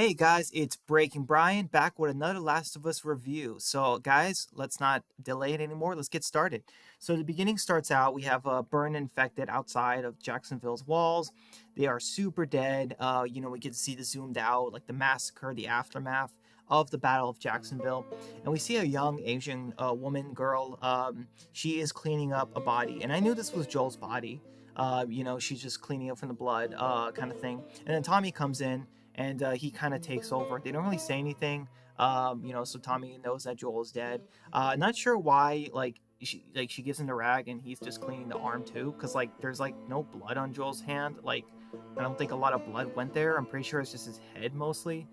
Hey guys, it's Breaking Brian back with another Last of Us review. So, guys, let's not delay it anymore. Let's get started. So, the beginning starts out. We have a burn infected outside of Jacksonville's walls. They are super dead. We get to see the zoomed out, like the massacre, the aftermath of the Battle of Jacksonville. And we see a young Asian woman, girl. She is cleaning up a body. And I knew this was Joel's body. She's just cleaning up from the blood, kind of thing. And then Tommy comes in and he kind of takes over. They don't really say anything, so Tommy knows that Joel is dead. Not sure why, she gives him the rag and he's just cleaning the arm too, because like there's like no blood on Joel's hand. Like I don't think a lot of blood went there. I'm pretty sure it's just his head mostly.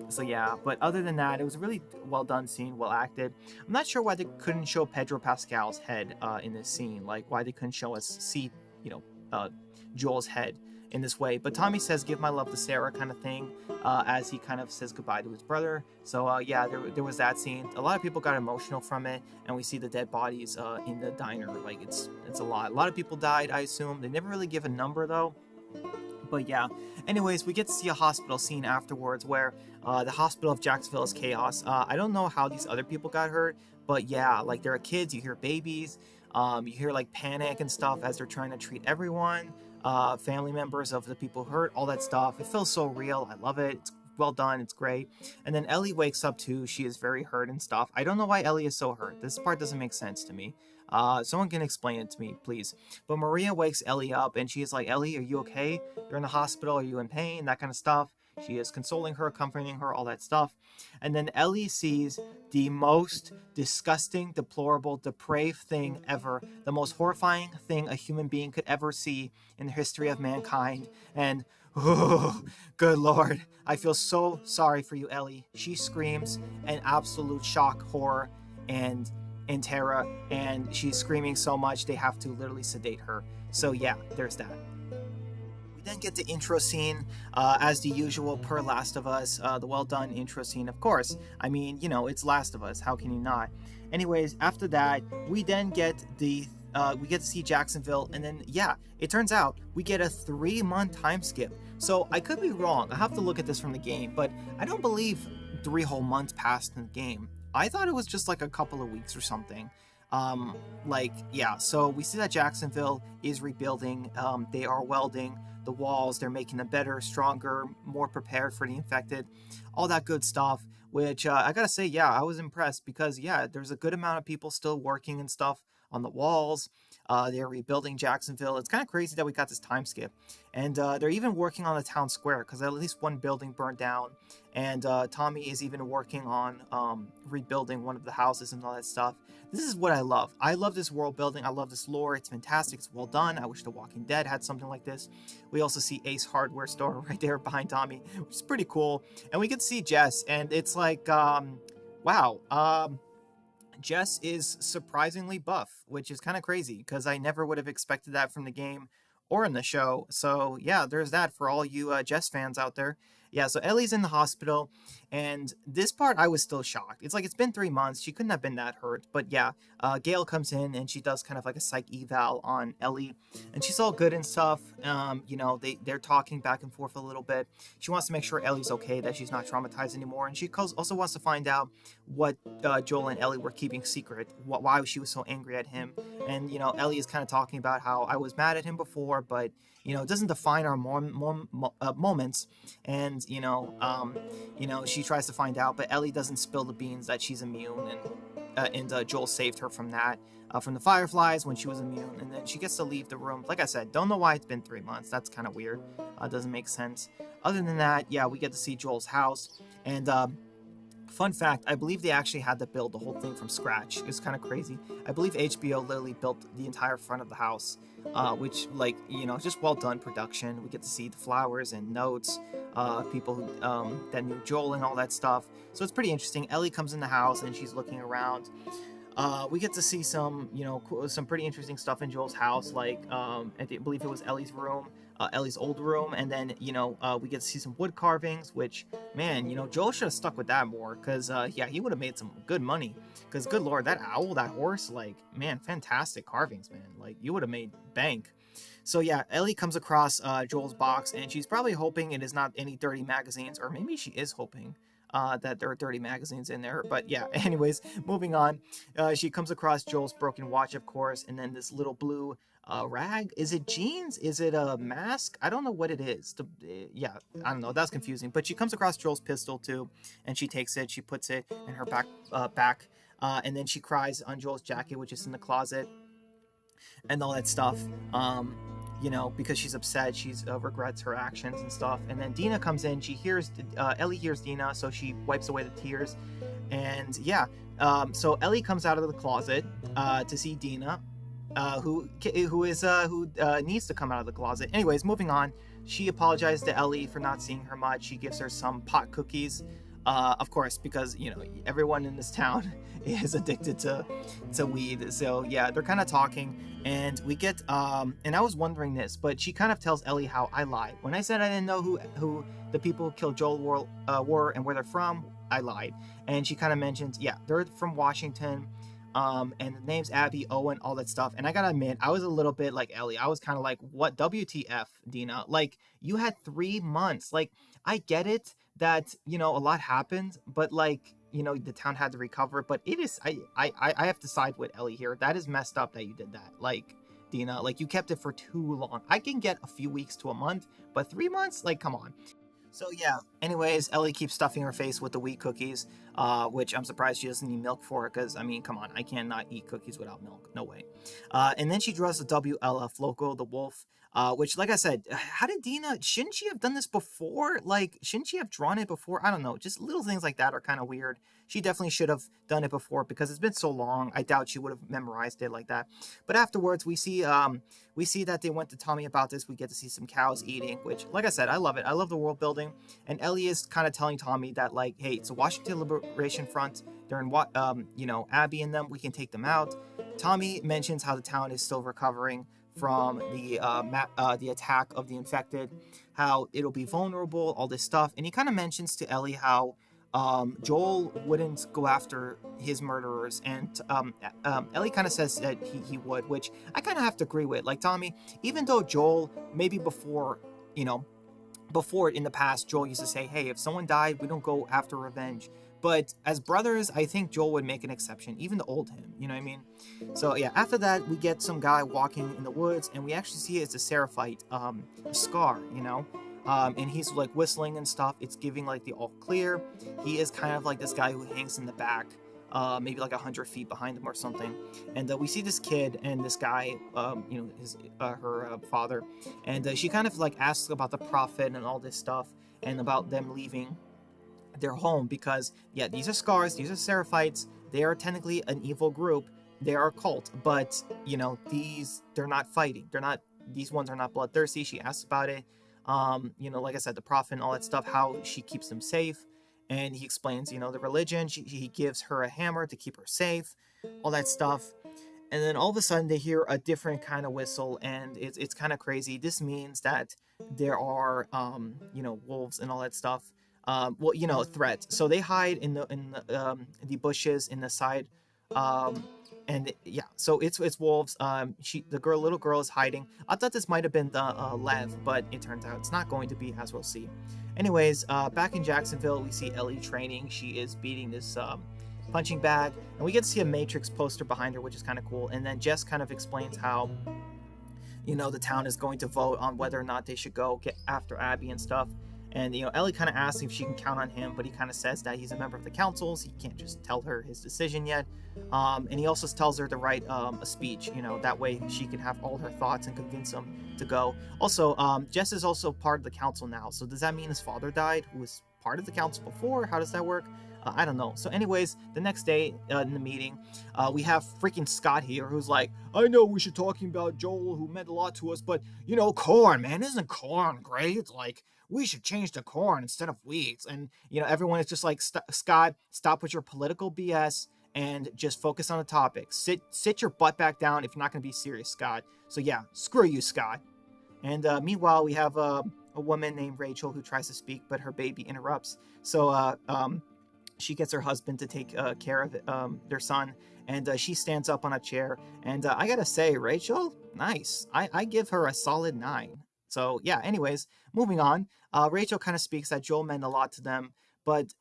So yeah, but other than that, it was a really well done scene, well acted. I'm not sure why they couldn't show Pedro Pascal's head in this scene, like why they couldn't show us see, you know, uh, Joel's head in this way. But Tommy says, "Give my love to Sarah," kind of thing, as he kind of says goodbye to his brother. So yeah, there was that scene. A lot of people got emotional from it, and we see the dead bodies in the diner. Like it's a lot. A lot of people died, I assume. They never really give a number though. But yeah, anyways, we get to see a hospital scene afterwards where the hospital of Jacksonville is chaos. I don't know how these other people got hurt, but yeah, like there are kids, you hear babies, you hear like panic and stuff as they're trying to treat everyone, family members of the people hurt, all that stuff. It feels so real. I love it. It's well done. It's great. And then Ellie wakes up too. She is very hurt and stuff. I don't know why Ellie is so hurt. This part doesn't make sense to me. Someone can explain it to me, please. But Maria wakes Ellie up and she is like, "Ellie, are you okay? You're in the hospital. Are you in pain?" That kind of stuff. She is consoling her, comforting her, all that stuff. And then Ellie sees the most disgusting, deplorable, depraved thing ever, the most horrifying thing a human being could ever see in the history of mankind. And oh, good Lord, I feel so sorry for you, Ellie. She screams in absolute shock, horror, and in terror, and she's screaming so much they have to literally sedate her. So yeah, there's that. We then get the intro scene, as the usual per Last of Us, the well done intro scene, of course. I mean, it's Last of Us. How can you not? Anyways, after that, we then get we get to see Jacksonville, and then yeah, it turns out we get a 3-month time skip. So I could be wrong. I have to look at this from the game, but I don't believe 3 whole months passed in the game. I thought it was just like a couple of weeks or something. Yeah, so we see that Jacksonville is rebuilding. They are welding the walls, they're making them better, stronger, more prepared for the infected, all that good stuff. Which I gotta say, yeah, I was impressed because, yeah, there's a good amount of people still working and stuff on the walls. They're rebuilding Jacksonville. It's kind of crazy that we got this time skip. And they're even working on the town square because at least one building burned down. And Tommy is even working on rebuilding one of the houses and all that stuff. This is what I love. I love this world building. I love this lore. It's fantastic. It's well done. I wish The Walking Dead had something like this. We also see Ace Hardware Store right there behind Tommy, which is pretty cool. And we get to see Jess, and it's like, wow. Jess is surprisingly buff, which is kind of crazy because I never would have expected that from the game or in the show. So yeah, there's that for all you Jess fans out there. Yeah, so Ellie's in the hospital, and this part I was still shocked. It's like it's been 3 months; she couldn't have been that hurt. But yeah, Gail comes in and she does kind of like a psych eval on Ellie, and she's all good and stuff. They're talking back and forth a little bit. She wants to make sure Ellie's okay, that she's not traumatized anymore, and also wants to find out what Joel and Ellie were keeping secret, why she was so angry at him. And Ellie is kind of talking about how I was mad at him before, but it doesn't define our moments. And she tries to find out, but Ellie doesn't spill the beans that she's immune, and Joel saved her from that. From the fireflies when she was immune, and then she gets to leave the room. Like I said, don't know why it's been 3 months. That's kind of weird. Doesn't make sense. Other than that, yeah, we get to see Joel's house, and fun fact, I believe they actually had to build the whole thing from scratch. It's kind of crazy. I believe HBO literally built the entire front of the house, which, just well done production. We get to see the flowers and notes, people that knew Joel and all that stuff. So it's pretty interesting. Ellie comes in the house and she's looking around. We get to see some, some pretty interesting stuff in Joel's house, like I believe it was Ellie's room, Ellie's old room, and then we get to see some wood carvings. Which, man, Joel should have stuck with that more, because yeah, he would have made some good money. Because good lord, that owl, that horse, like, man, fantastic carvings, man. Like, you would have made bank. So yeah, Ellie comes across Joel's box, and she's probably hoping it is not any dirty magazines, or maybe she is hoping that there are dirty magazines in there. But yeah, anyways, moving on. She comes across Joel's broken watch, of course, and then this little blue rag. Is it jeans? Is it a mask? I don't know what it is. Yeah, I don't know. That's confusing. But she comes across Joel's pistol too, and she takes it. She puts it in her back, and then she cries on Joel's jacket, which is in the closet, and all that stuff. Because she's upset, she's regrets her actions and stuff. And then Dina comes in. She hears Ellie hears Dina, so she wipes away the tears. And yeah, so Ellie comes out of the closet to see Dina, who needs to come out of the closet. Anyways, moving on. She apologizes to Ellie for not seeing her much. She gives her some pot cookies, of course, because everyone in this town is addicted to weed. So yeah, they're kind of talking, and we get and I was wondering this, but she kind of tells Ellie how I lied when I said I didn't know who the people who killed Joel were and where they're from. I lied, and she kind of mentions, yeah, they're from Washington. And the name's Abby, Owen, all that stuff. And I gotta admit, I was a little bit like Ellie. I was kind of like, what WTF, Dina? Like, you had 3 months. Like, I get it that, a lot happened, but like, the town had to recover. But it is, I have to side with Ellie here. That is messed up that you did that. Like, Dina, like, you kept it for too long. I can get a few weeks to a month, but 3 months? Like, come on. So yeah. Anyways, Ellie keeps stuffing her face with the wheat cookies, which I'm surprised she doesn't need milk for. Because I mean, come on, I cannot eat cookies without milk. No way. And then she draws the WLF logo, the wolf. Which, like I said, how did Dina? Shouldn't she have done this before? Like, shouldn't she have drawn it before? I don't know. Just little things like that are kind of weird. She definitely should have done it before because it's been so long. I doubt she would have memorized it like that. But afterwards, we see that they went to Tommy about this. We get to see some cows eating, which, like I said, I love it. I love the world building. And Ellie is kind of telling Tommy that, like, hey, it's a Washington Liberation Front. They're in what, Abby and them. We can take them out. Tommy mentions how the town is still recovering from the attack of the infected, how it'll be vulnerable, all this stuff. And he kind of mentions to Ellie how Joel wouldn't go after his murderers, and Ellie kind of says that he would, which I kind of have to agree with. Like, Tommy, even though Joel, maybe before in the past, Joel used to say, hey, if someone died, we don't go after revenge. But as brothers, I think Joel would make an exception, even the old him, you know what I mean? So yeah, after that, we get some guy walking in the woods, and we actually see it's a Seraphite, Scar, and he's like whistling and stuff. It's giving like the all clear. He is kind of like this guy who hangs in the back, maybe like 100 feet behind him or something. And we see this kid and this guy, her father, and she kind of like asks about the prophet and all this stuff, and about them leaving their home, because yeah, these are Scars, these are Seraphites. They are technically an evil group. They are a cult, but they're not fighting. These ones are not bloodthirsty. She asks about it. Like I said, the prophet and all that stuff, how she keeps them safe. And he explains, the religion. He gives her a hammer to keep her safe, all that stuff. And then all of a sudden they hear a different kind of whistle, and it's kind of crazy. This means that there are, wolves and all that stuff. Threats. So they hide in the bushes in the side, and yeah, so it's wolves. Little girl is hiding. I thought this might have been the Lev, but it turns out it's not going to be, as we'll see. Anyways, back in Jacksonville, we see Ellie training. She is beating this punching bag, and we get to see a Matrix poster behind her, which is kind of cool. And then Jess kind of explains how the town is going to vote on whether or not they should go get after Abby and stuff. And Ellie kind of asks if she can count on him, but he kind of says that he's a member of the council, so he can't just tell her his decision yet. And he also tells her to write a speech, that way she can have all her thoughts and convince him to go. Also, Jess is also part of the council now, so does that mean his father died, who was part of the council before? How does that work? I don't know. So anyways, the next day in the meeting, we have freaking Scott here, who's like, I know we should talking about Joel, who meant a lot to us, but corn, man, isn't corn great? Like, we should change to corn instead of wheat. And everyone is just like, Scott, stop with your political BS and just focus on the topic. Sit your butt back down if you're not going to be serious, Scott. So yeah, screw you, Scott. And meanwhile, we have a woman named Rachel who tries to speak, but her baby interrupts. So she gets her husband to take care of their son, and she stands up on a chair. And I gotta say, Rachel, nice. I give her a solid 9. So yeah. Anyways, moving on. Rachel kind of speaks that Joel meant a lot to them, but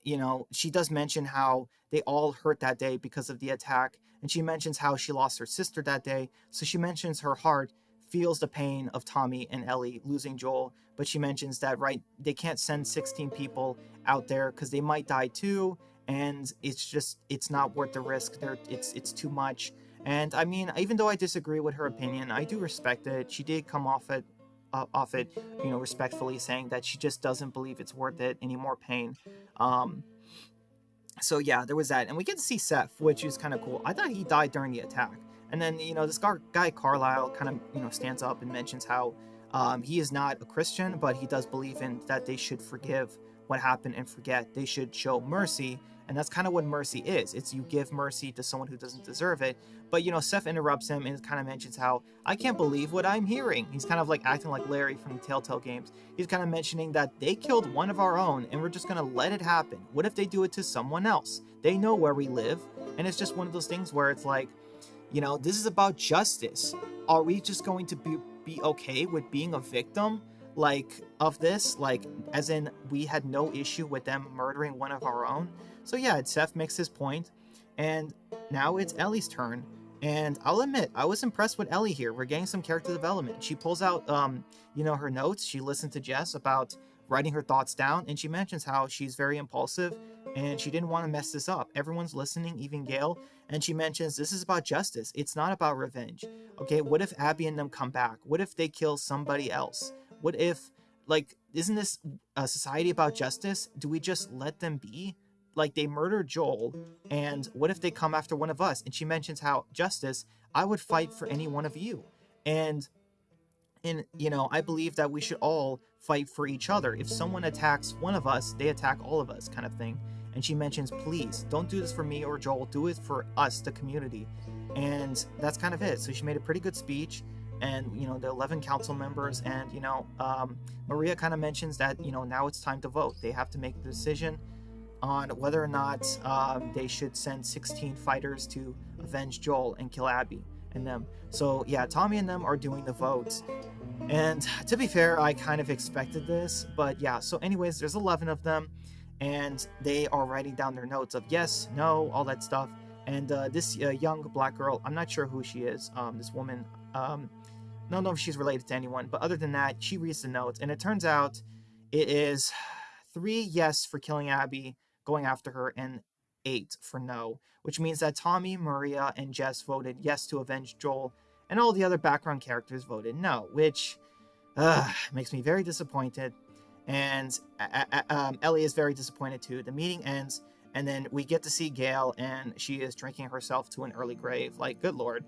she does mention how they all hurt that day because of the attack, and she mentions how she lost her sister that day. So she mentions her heart feels the pain of Tommy and Ellie losing Joel, but she mentions that right they can't send 16 people out there because they might die too, and it's not worth the risk. It's too much. And I mean, even though I disagree with her opinion, I do respect it. She did come off it, respectfully, saying that she just doesn't believe it's worth it, any more pain. Um, so yeah, there was that, and we get to see Seth, which is kind of cool. I thought he died during the attack, and then this guy Carlisle kind of stands up and mentions how he is not a Christian, but he does believe in that they should forgive what happened and forget. They should show mercy, and that's kind of what mercy is. It's you give mercy to someone who doesn't deserve it. But Seth interrupts him and kind of mentions how I can't believe what I'm hearing. He's kind of like acting like Larry from the Telltale games. He's kind of mentioning that they killed one of our own and we're just gonna let it happen. What if they do it to someone else? They know where we live, and it's just one of those things where it's like, this is about justice. Are we just going to be okay with being a victim of this? As in, we had no issue with them murdering one of our own. So yeah, Seth makes his point, and now it's Ellie's turn. And I'll admit, I was impressed with Ellie here. We're getting some character development. She pulls out, her notes. She listened to Jess about writing her thoughts down, and she mentions how she's very impulsive, and she didn't want to mess this up. Everyone's listening, even Gail, and she mentions this is about justice. It's not about revenge. Okay, what if Abby and them come back? What if they kill somebody else? What if, isn't this a society about justice? Do we just let them be? They murdered Joel, and what if they come after one of us? And she mentions how justice, I would fight for any one of you. And I believe that we should all fight for each other. If someone attacks one of us, they attack all of us, kind of thing. And she mentions, please don't do this for me or Joel, do it for us, the community. And that's kind of it. So she made a pretty good speech, and the 11 council members, and Maria kind of mentions that now it's time to vote. They have to make the decision on whether or not they should send 16 fighters to avenge Joel and kill Abby and them. So yeah, Tommy and them are doing the votes. And to be fair, I kind of expected this, but yeah. So anyways, there's 11 of them, and they are writing down their notes of yes, no, all that stuff. And this young black girl, I'm not sure who she is. This woman, don't know if she's related to anyone, but other than that, she reads the notes, and it turns out it is 3 yes for killing Abby, going after her, and 8 for no, which means that Tommy, Maria, and Jess voted yes to avenge Joel, and all the other background characters voted no, which makes me very disappointed. And Ellie is very disappointed too. The meeting ends, and then we get to see Gail, and she is drinking herself to an early grave. Good lord.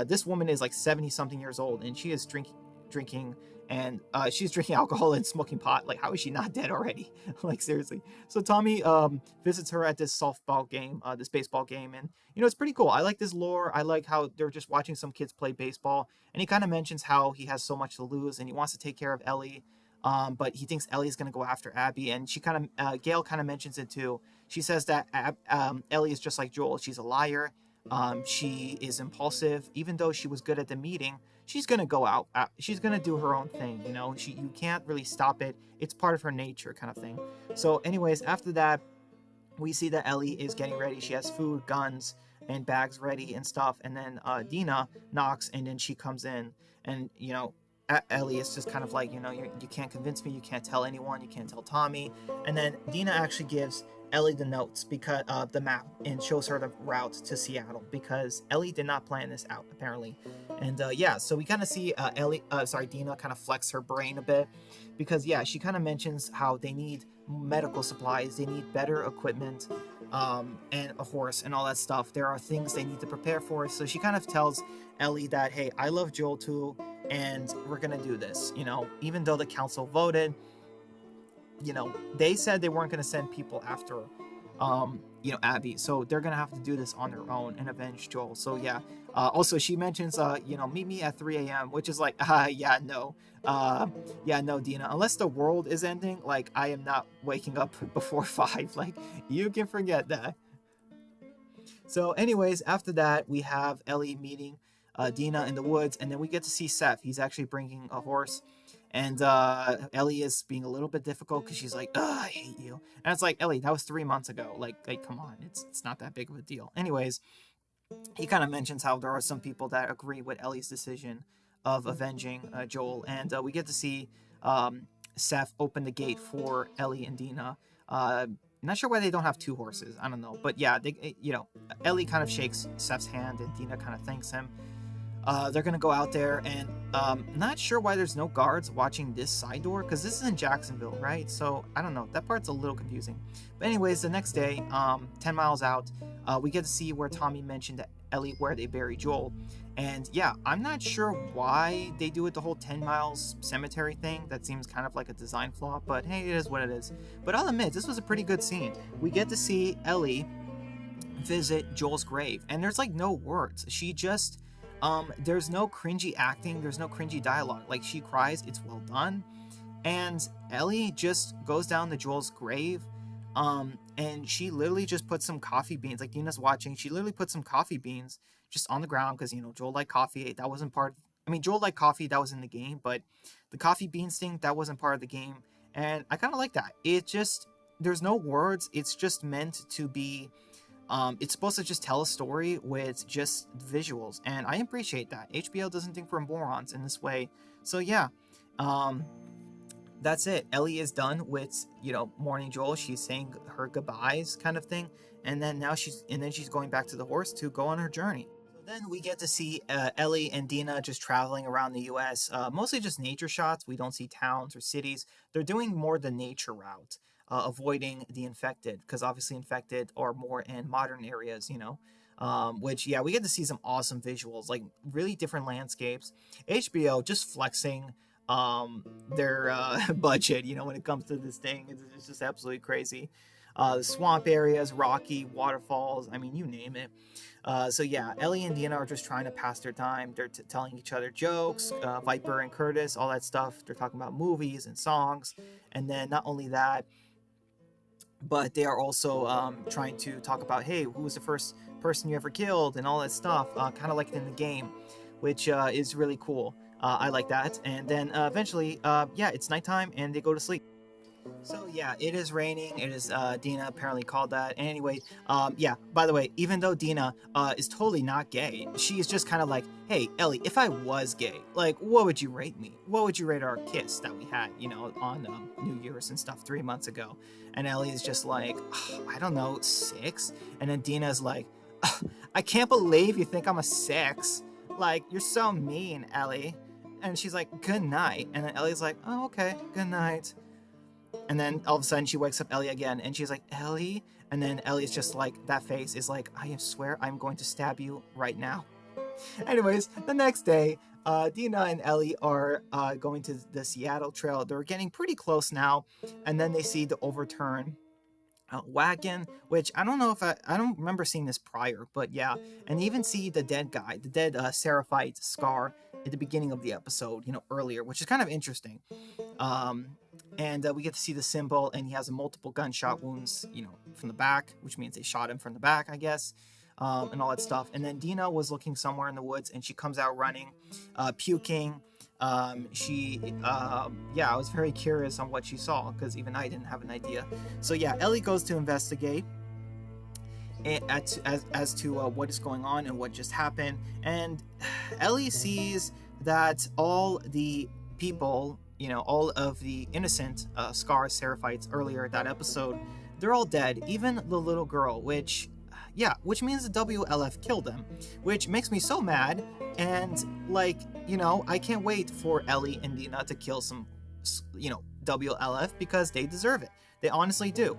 This woman is 70 something years old, and she is drinking, and she's drinking alcohol and smoking pot. How is she not dead already? Seriously. So Tommy visits her at this softball game, this baseball game, and it's pretty cool. I like this lore. I like how they're just watching some kids play baseball, and he kind of mentions how he has so much to lose and he wants to take care of Ellie, but he thinks Ellie's going to go after Abby, and she Gail kind of mentions it too. She says that Ellie is just like Joel. She's a liar. She is impulsive. Even though she was good at the meeting, she's gonna go out. She's gonna do her own thing. You can't really stop it. It's part of her nature, kind of thing. So, anyways, after that, we see that Ellie is getting ready. She has food, guns, and bags ready and stuff. And then Dina knocks, and then she comes in, and Ellie is just kind of like, you can't convince me. You can't tell anyone. You can't tell Tommy. And then Dina actually gives Ellie the notes, because the map, and shows her the route to Seattle, because Ellie did not plan this out, apparently. And yeah, so we kind of see Dina kind of flex her brain a bit, because yeah, she kind of mentions how they need medical supplies, they need better equipment, and a horse and all that stuff. There are things they need to prepare for. So she kind of tells Ellie that, hey, I love Joel too, and we're gonna do this. Even though the council voted, they said they weren't going to send people after Abby. So they're gonna have to do this on their own and avenge Joel. So yeah. Also, she mentions, meet me at 3 a.m., which is like, yeah, no, uh, yeah, no, Dina. Unless the world is ending, like I am not waking up before 5. Like you can forget that. So, anyways, after that, we have Ellie meeting Dina in the woods, and then we get to see Seth. He's actually bringing a horse, and Ellie is being a little bit difficult because she's like, "Ugh, I hate you," and it's like, Ellie, that was 3 months ago. Like, come on, it's not that big of a deal. Anyways, he kind of mentions how there are some people that agree with Ellie's decision of avenging Joel, and we get to see Seth open the gate for Ellie and Dina. Not sure why they don't have two horses. I don't know, but yeah, Ellie kind of shakes Seth's hand, and Dina kind of thanks him. They're gonna go out there, and not sure why there's no guards watching this side door because this is in Jacksonville, right? So I don't know. That part's a little confusing. But anyways, the next day, 10 miles out, we get to see where Tommy mentioned to Ellie where they bury Joel. And yeah, I'm not sure why they do it the whole 10 miles cemetery thing. That seems kind of like a design flaw, but hey, it is what it is. But I'll admit, this was a pretty good scene. We get to see Ellie visit Joel's grave, and there's like no words. She just there's no cringy acting, there's no cringy dialogue. Like she cries, it's well done. And Ellie just goes down to Joel's grave, and she literally just puts some coffee beans, like Dina's watching, she literally put some coffee beans just on the ground because Joel liked coffee. That wasn't part I mean, Joel liked coffee, that was in the game, but the coffee beans thing, that wasn't part of the game. And I kind of like that. It just, there's no words, it's just meant to be it's supposed to just tell a story with just visuals, and I appreciate that. HBO doesn't think we're morons in this way. So yeah, um, that's it. Ellie is done with mourning Joel. She's saying her goodbyes, kind of thing, and then she's going back to the horse to go on her journey. So then we get to see Ellie and Dina just traveling around the U.S. Mostly just nature shots. We don't see towns or cities. They're doing more the nature route, avoiding the infected, because obviously infected are more in modern areas, which, yeah, we get to see some awesome visuals, like really different landscapes. HBO just flexing their budget, when it comes to this thing. It's just absolutely crazy. The swamp areas, rocky waterfalls, I mean, you name it. So yeah, Ellie and Deanna are just trying to pass their time. They're telling each other jokes, Viper and Curtis, all that stuff. They're talking about movies and songs. And then not only that, but they are also trying to talk about, hey, who was the first person you ever killed and all that stuff, kind of like in the game, which is really cool. I like that. And then eventually, yeah, it's nighttime and they go to sleep. So yeah, it is raining. It is Dina apparently called that. And anyway, yeah. By the way, even though Dina is totally not gay, she is just kind of like, hey Ellie, if I was gay, like, what would you rate me? What would you rate our kiss that we had, on New Year's and stuff 3 months ago? And Ellie is just like, I don't know, 6. And then Dina's like, I can't believe you think I'm a 6. Like, you're so mean, Ellie. And she's like, good night. And then Ellie's like, oh, okay, good night. And then all of a sudden she wakes up Ellie again and she's like, Ellie? And then Ellie's just like, that face is like, I swear I'm going to stab you right now. Anyways, the next day, Dina and Ellie are going to the Seattle Trail. They're getting pretty close now. And then they see the overturned wagon, which I don't know if I don't remember seeing this prior, but yeah. And even see the dead guy, the dead Seraphite Scar at the beginning of the episode, earlier, which is kind of interesting. And we get to see the symbol, and he has multiple gunshot wounds, from the back, which means they shot him from the back, I guess, and all that stuff. And then Dina was looking somewhere in the woods, and she comes out running, puking. Yeah, I was very curious on what she saw, because even I didn't have an idea. So yeah, Ellie goes to investigate as to what is going on and what just happened. And Ellie sees that all the people, all of the innocent Scar Seraphites earlier that episode, they're all dead, even the little girl, which means the WLF killed them, which makes me so mad. And I can't wait for Ellie and Dina to kill some WLF, because they deserve it. They honestly do.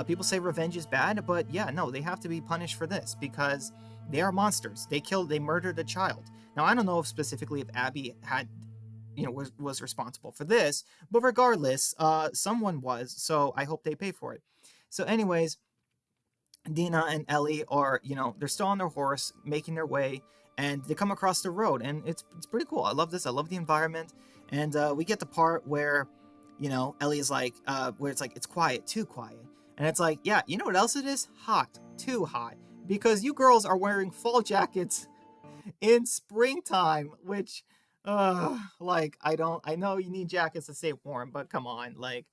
People say revenge is bad, but yeah, no, they have to be punished for this, because they are monsters. They murdered a child. Now, I don't know if specifically if Abby had was responsible for this, but regardless, someone was, so I hope they pay for it. So anyways, Dina and Ellie are, they're still on their horse, making their way, and they come across the road, and it's pretty cool. I love this. I love the environment, and we get the part where, Ellie is like, where it's like it's quiet, too quiet, and it's like, yeah, you know what else it is? Hot, too hot, because you girls are wearing fall jackets in springtime, which, like I know you need jackets to stay warm, but come on, like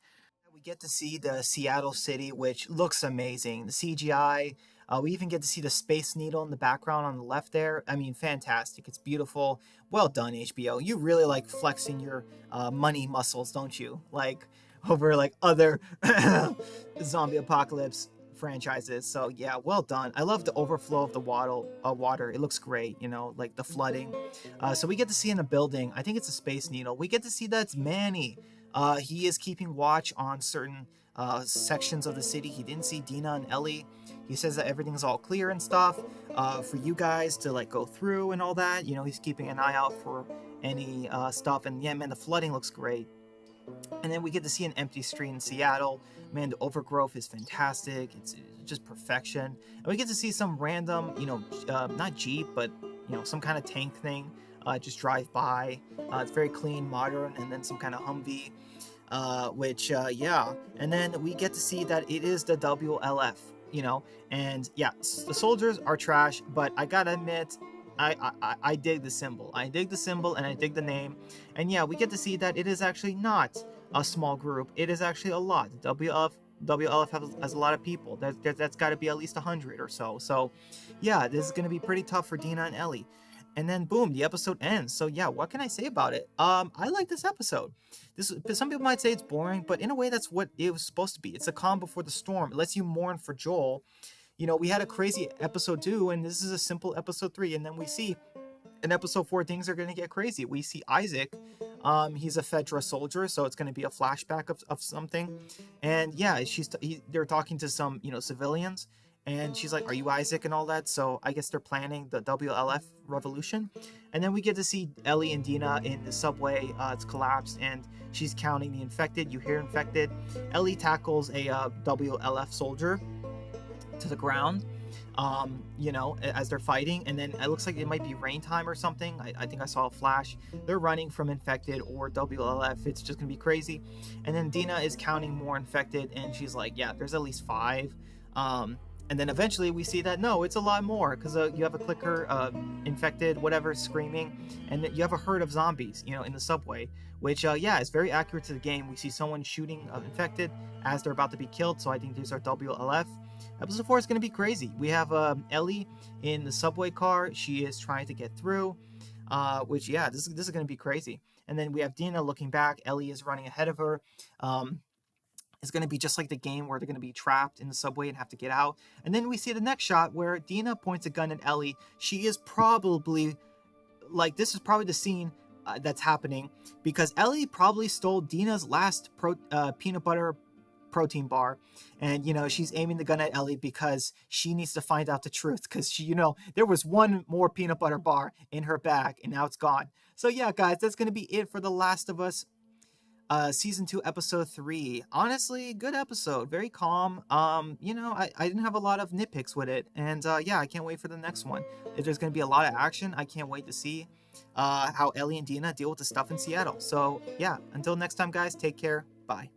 we get to see the Seattle city, which looks amazing. The CGI. We even get to see the Space Needle in the background on the left there. I mean, fantastic. It's beautiful. Well done, HBO. You really like flexing your money muscles, don't you? Like over like other zombie apocalypse franchises. So yeah, well done. I love the overflow of the water. It looks great. Like the flooding. So we get to see in the building. I think it's a Space Needle. We get to see that's Manny. He is keeping watch on certain sections of the city. He didn't see Dina and Ellie. He says that everything's all clear and stuff for you guys to like go through and all that. He's keeping an eye out for any stuff. And yeah, man, the flooding looks great. And then we get to see an empty street in Seattle. Man, the overgrowth is fantastic. It's just perfection. And we get to see some random, not Jeep, but some kind of tank thing just drive by. It's very clean, modern, and then some kind of Humvee, which yeah. And then we get to see that it is the WLF, and yeah, the soldiers are trash, but I gotta admit, I dig the symbol. I dig the symbol and I dig the name. And yeah, we get to see that it is actually not a small group. It is actually a lot. WLF has a lot of people. That's got to be at least 100 or so. So yeah, this is going to be pretty tough for Dina and Ellie. And then boom, the episode ends. So yeah, what can I say about it? I like this episode. Some people might say it's boring, but in a way that's what it was supposed to be. It's a calm before the storm. It lets you mourn for Joel. We had a crazy episode 2, and this is a simple episode 3, and then we see in episode 4 things are going to get crazy. We see Isaac. He's a Fedra soldier, so it's going to be a flashback of something. And yeah, they're talking to some civilians, and she's like, "Are you Isaac?" and all that. So I guess they're planning the WLF revolution. And then we get to see Ellie and Dina in the subway. It's collapsed, and she's counting the infected. You hear infected. Ellie tackles a WLF soldier to the ground, as they're fighting, and then it looks like it might be rain time or something. I think I saw a flash. They're running from infected or WLF. It's just gonna be crazy. And then Dina is counting more infected, and she's like, yeah, there's at least 5. And then eventually we see that no, it's a lot more, because you have a clicker, infected, whatever, screaming, and you have a herd of zombies, in the subway, which yeah, is very accurate to the game. We see someone shooting infected as they're about to be killed, so I think these are WLF. Episode 4 is going to be crazy. We have Ellie in the subway car. She is trying to get through, which yeah, this is going to be crazy. And then we have Dina looking back. Ellie is running ahead of her. It's going to be just like the game where they're going to be trapped in the subway and have to get out. And then we see the next shot where Dina points a gun at Ellie. She is probably, like, this is probably the scene that's happening, because Ellie probably stole Dina's last peanut butter protein bar, and she's aiming the gun at Ellie because she needs to find out the truth, because she there was one more peanut butter bar in her bag and now it's gone. So yeah, guys, that's going to be it for The Last of Us season 2 episode 3. Honestly, good episode, very calm. I didn't have a lot of nitpicks with it, and yeah, I can't wait for the next one. If there's going to be a lot of action, I can't wait to see how Ellie and Dina deal with the stuff in Seattle. So yeah, until next time, guys, take care, bye.